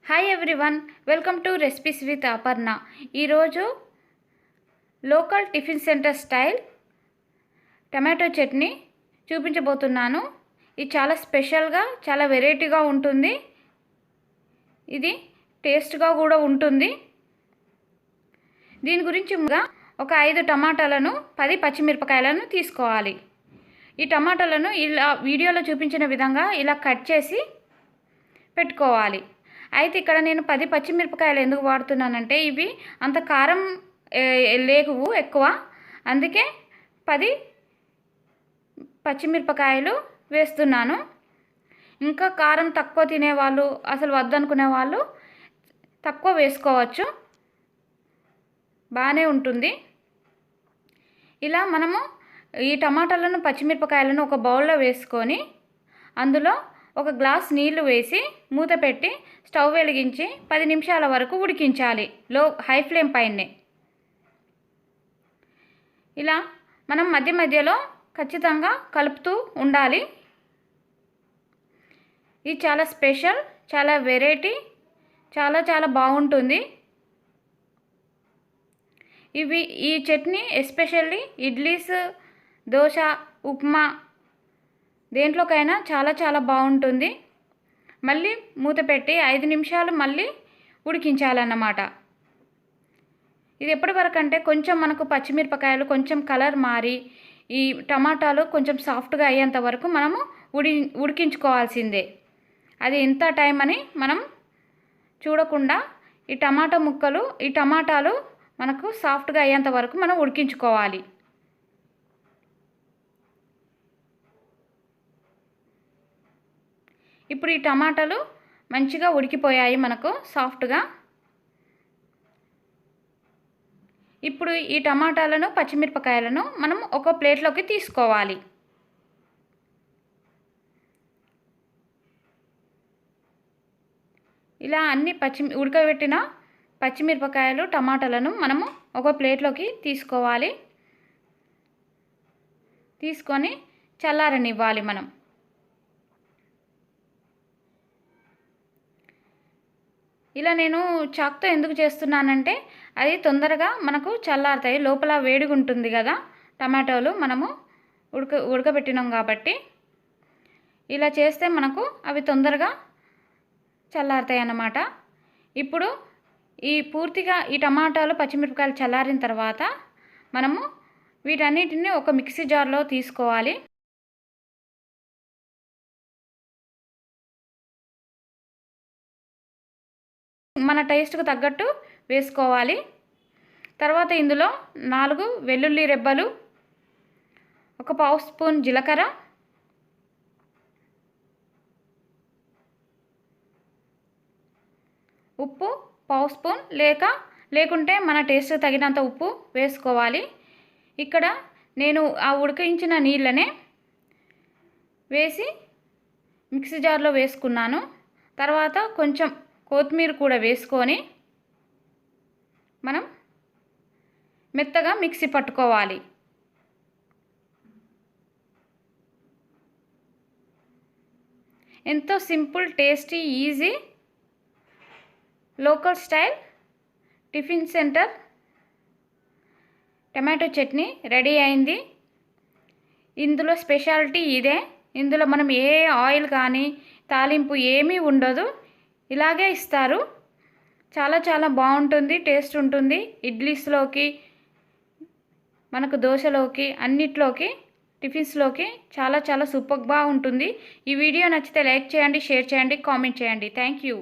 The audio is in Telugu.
Hi everyone, welcome to recipes with Aparna. ఈరోజు local tiffin centre style tomato chutney చూపించబోతున్నాను. ఇది చాలా స్పెషల్గా, చాలా వెరైటీగా ఉంటుంది. ఇది టేస్ట్గా కూడా ఉంటుంది. దీని గురించి ముందుగా ఒక 5 టమాటాలను 10 పచ్చిమిరపకాయలను తీసుకోవాలి. ఈ టమాటాలను ఇలా వీడియోలో చూపించిన విధంగా ఇలా కట్ చేసి పెట్టుకోవాలి. అయితే ఇక్కడ నేను 10 పచ్చిమిరపకాయలు ఎందుకు వాడుతున్నానంటే ఇవి అంత కారం లేవు ఎక్కువ, అందుకే 10 పచ్చిమిరపకాయలు వేస్తున్నాను. ఇంకా కారం తక్కువ తినేవాళ్ళు, అసలు వద్దనుకునే వాళ్ళు తక్కువ వేసుకోవచ్చు, బాగానే ఉంటుంది. ఇలా మనము ఈ టమాటాలను పచ్చిమిరపకాయలను ఒక బౌల్లో వేసుకొని అందులో ఒక గ్లాస్ నీళ్లు వేసి మూత పెట్టి స్టవ్ వెలిగించి 10 నిమిషాల వరకు ఉడికించాలి, హై ఫ్లేమ్ పైనే. ఇలా మనం మధ్య మధ్యలో ఖచ్చితంగా కలుపుతూ ఉండాలి. ఇది చాలా స్పెషల్, చాలా వెరైటీ, చాలా చాలా బాగుంటుంది. ఈ చట్నీ ఎస్పెషల్లీ ఇడ్లీస్, దోశ, ఉప్మా దేంట్లోకైనా చాలా చాలా బాగుంటుంది. మళ్ళీ మూత పెట్టి 5 నిమిషాలు మళ్ళీ ఉడికించాలన్నమాట. ఇది ఎప్పటి వరకు అంటే కొంచెం మనకు పచ్చిమిరపకాయలు కొంచెం కలర్ మారి ఈ టమాటాలు కొంచెం సాఫ్ట్గా అయ్యేంత వరకు మనము ఉడికించుకోవాల్సిందే. అది ఎంత టైం అని మనం చూడకుండా ఈ టమాటాలు మనకు సాఫ్ట్గా అయ్యేంత వరకు మనం ఉడికించుకోవాలి. ఇప్పుడు ఈ టమాటాలు మంచిగా ఉడికిపోయాయి మనకు సాఫ్ట్గా. ఇప్పుడు ఈ టమాటాలను పచ్చిమిరపకాయలను మనం ఒక ప్లేట్లోకి తీసుకోవాలి. ఇలా అన్ని ఉడకబెట్టిన పచ్చిమిరపకాయలు, టమాటాలను మనము ఒక ప్లేట్లోకి తీసుకోవాలి. తీసుకొని చల్లారనివ్వాలి మనం. ఇలా నేను చాక్తో ఎందుకు చేస్తున్నానంటే అది తొందరగా మనకు చల్లారుతాయి. లోపల వేడిగా ఉంటుంది కదా టమాటోలు, మనము ఉడకబెట్టినాం కాబట్టి ఇలా చేస్తే మనకు అవి తొందరగా చల్లారుతాయి అన్నమాట. ఇప్పుడు పూర్తిగా ఈ టమాటాలు, పచ్చిమిరపకాయలు చల్లారిన తర్వాత మనము వీటన్నిటిని ఒక మిక్సీ జార్లో తీసుకోవాలి. మన టేస్ట్కు తగ్గట్టు వేసుకోవాలి. తర్వాత ఇందులో 4 వెల్లుల్లి రెబ్బలు, ఒక పావు స్పూన్ జీలకర్ర, ఉప్పు పావు స్పూన్ లేకుంటే మన టేస్ట్ తగినంత ఉప్పు వేసుకోవాలి. ఇక్కడ నేను ఆ ఉడికించిన నీళ్ళనే వేసి మిక్సీ జార్లో వేసుకున్నాను. తర్వాత కొంచెం కొత్తిమీర కూడా వేసుకొని మనం మెత్తగా మిక్సీ పట్టుకోవాలి. ఎంతో simple, tasty, easy local style tiffin centre tomato chutney ready అయింది. ఇందులో స్పెషాలిటీ ఇదే. ఇందులో మనం ఏ ఆయిల్ కానీ తాలింపు ఏమీ ఉండదు, ఇలాగే ఇస్తారు. చాలా చాలా బాగుంటుంది, టేస్ట్ ఉంటుంది. ఇడ్లీస్లోకి, మనకు దోశలోకి, అన్నిట్లోకి, టిఫిన్స్లోకి చాలా చాలా సూపర్గా ఉంటుంది. ఈ వీడియో నచ్చితే లైక్ చేయండి, షేర్ చేయండి, కామెంట్ చేయండి. Thank you.